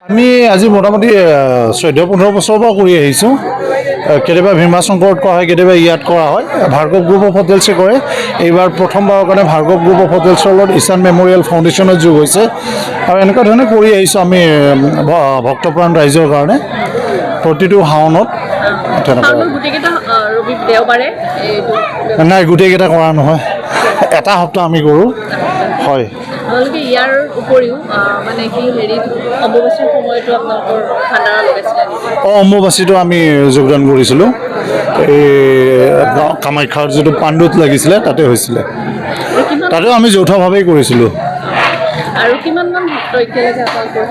আমি আজি মোটামুটি 14-15 বছৰৰ পৰা কৰি আহিছোঁ। কেতিয়াবা ভীমা শংকৰত কৰা হয়, কেতিয়াবা ইয়াত কৰা হয়। ভাৰ্গৱ গ্ৰুপ অফ হোটেলছে কৰে। এইবাৰ প্ৰথমবাৰৰ কাৰণে ভাৰ্গৱ গ্ৰুপ অফ হোটেলছৰ লগত ঈশান মেম'ৰিয়েল ফাউণ্ডেশ্যনত যোগ হৈছে আৰু এনেকুৱা ধৰণে কৰি আহিছোঁ আমি ভক্তপ্ৰাণ ৰাইজৰ কাৰণে প্ৰতিটো শাওনত তেনেকুৱা। নাই, গোটেইকেইটা কৰা নহয়, এটা সপ্তাহ আমি কৰোঁ। হয়, আপোনালোকে ইয়াৰ উপৰিও মানে কি হেৰিত অম্বুবাচীৰ সময়তো আপোনালোকৰ ভাণ্ডাৰা লগাইছিলে? অম্বুবাচীটো আমি যোগদান কৰিছিলোঁ। এই কামাখ্যাৰ যিটো পাণ্ডুত লাগিছিলে তাতে হৈছিলে, তাতেও আমি যৌথভাৱেই কৰিছিলোঁ। আৰু কিমানমান ভক্ত এতিয়ালৈকে আপোনালোকৰ?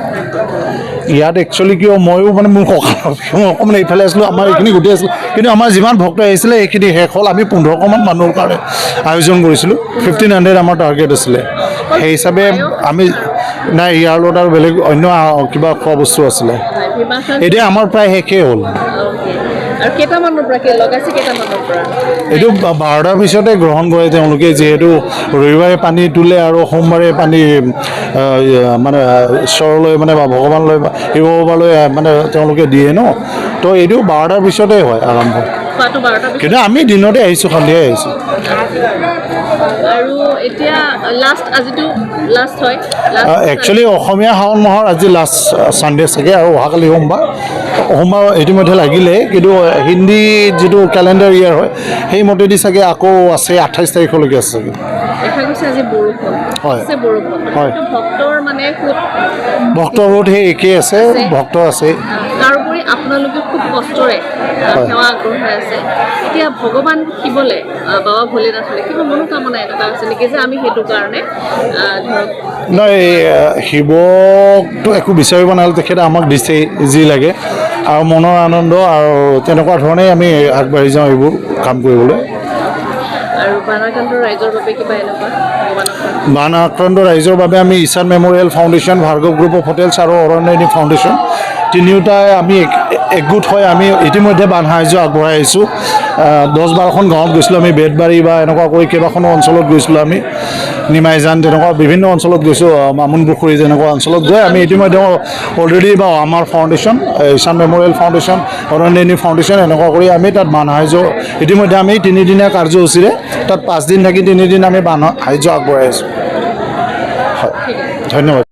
ইয়াত একচুৱেলি কিয় ময়ো মানে মোৰ অকণমান এইফালে আছিলোঁ, আমাৰ এইখিনি গোটেই আছিলোঁ, কিন্তু আমাৰ যিমান ভক্ত আহিছিলে এইখিনি শেষ হ'ল। আমি 1500মান মানুহৰ কাৰণে আয়োজন কৰিছিলোঁ। 1500 আমাৰ টাৰ্গেট আছিলে। সেই হিচাপে আমি নাই, ইয়াৰ লগত আৰু বেলেগ অন্য কিবা খোৱা বস্তু আছিলে। এতিয়া আমাৰ প্ৰায় শেষেই হ'ল। আৰু কেইটামানৰ পৰা লগাইছে? কেইটামানৰ পৰা? এইটো 12টাৰ পিছতে গ্ৰহণ কৰে তেওঁলোকে, যিহেতু ৰবিবাৰে পানী তোলে আৰু সোমবাৰে পানী মানে ঈশ্বৰলৈ মানে বা ভগৱানলৈ বা শিৱ বাবালৈ মানে তেওঁলোকে দিয়ে ন। তো এইটো 12টাৰ পিছতে হয় আৰম্ভ, কিন্তু আমি দিনতে আহিছোঁ, সন্ধিয়াই আহিছোঁ। আৰু এতিয়া আজিটো লাষ্ট হয়। একচুৱেলি অসমীয়া শাওণ মাহৰ আজি লাষ্ট ছানডে চাগে, আৰু অহাকালি সোমবাৰ ইতিমধ্যে লাগিলে, কিন্তু হিন্দী যিটো কেলেণ্ডাৰ ইয়াৰ হয় সেই মতেদি চাগে আকৌ আছে 28 তাৰিখলৈকে আছে চাগে। হয়, হয়, ভক্তৰ ৰোধ সেই একেই আছে, ভক্ত আছে। তাৰোপৰি আপোনালোকে খুব কষ্টৰে সেৱা আগবঢ়াই আছে। এতিয়া ভগৱান শিৱলে, বাবা ভোলেনাথলে কিবা মনোকামনা এনেকুৱা আছে নেকি যে আমি সেইটো কাৰণে ধৰক? নহয়, শিৱকটো একো বিচাৰিব নালাগে, তেখেতে আমাক দিছে যি লাগে, আৰু মনৰ আনন্দ আৰু তেনেকুৱা ধৰণেই আমি আগবাঢ়ি যাওঁ এইবোৰ কাম কৰিবলৈ। আৰু বান আক্ৰান্ত ৰাইজৰ বাবে কিবা এনেকুৱা? বান আক্ৰান্ত ৰাইজৰ বাবে আমি Ishan memorial foundation, Bhargav group of hotels আৰু অৰণ্যনী ফাউণ্ডেশ্যন তিনিওটাই আমি একগোট হৈ আমি ইতিমধ্যে বান সাহাৰ্য আগবঢ়াই আহিছোঁ। 10-12খন গাঁৱত গৈছিলোঁ আমি, বেতবাৰী বা এনেকুৱা কৰি কেইবাখনো অঞ্চলত গৈছিলোঁ আমি, নিমাইজান তেনেকুৱা বিভিন্ন অঞ্চলত গৈছোঁ, মামুনপুখুৰী তেনেকুৱা অঞ্চলত গৈ আমি ইতিমধ্যে অলৰেডি বা আমাৰ ফাউণ্ডেশ্যন, ঈশান মেম'ৰিয়েল ফাউণ্ডেশ্যন, অৰণ্যনী ফাউণ্ডেশ্যন এনেকুৱা কৰি আমি তাত বান সাহাৰ্য ইতিমধ্যে আমি 3দিনীয়া কাৰ্যসূচীৰে তাত 5 দিন থাকি 3 দিন আমি বান সাহাৰ্য আগবঢ়াই আছোঁ। হয়, ধন্যবাদ।